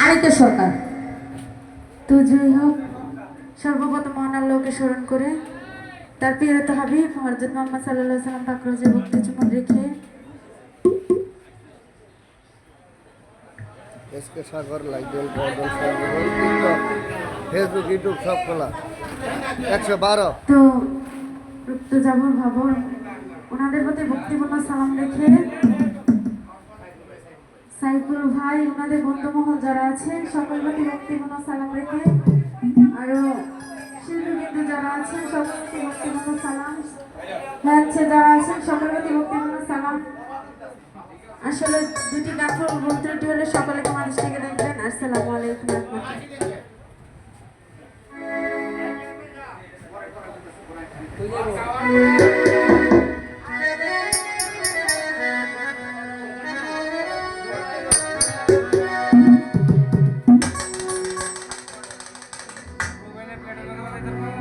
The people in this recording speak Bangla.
আরেকটা সরকার। তো যাই হোক, সর্বপ্রথম মহান আল্লাহকে স্মরণ করে তার প্রিয়ত হাবিব হযরত মুহাম্মদ সাল্লাল্লাহু আলাইহি সাল্লাম পাক রোজে ভক্তি চুমন রেখে এসকে সাগর লাইজেন গর্জন টিকটক ফেসবুক ইউটিউব সব খোলা 112। তো যাবো ভাবো ওনাদের প্রতি ভক্তিপূর্ণ সালাম রেখে সাইফুল ভাই ওনাদের বন্ধুমহল যারা আছেন সকল প্রতি ভক্তিপূর্ণ সালাম রেখে আরো শিল্পীবৃন্দ যারা আছেন সকল প্রতি ভক্তিপূর্ণ সালাম হচ্ছে যারা আছেন সকল প্রতি ভক্তিপূর্ণ সালাম। আসলে দুটি গান ভুল ত্রুটি হলে সকলে তোমাদের থেকে দেখবেন। আসসালামু আলাইকুম রাহমাতুল্লাহ।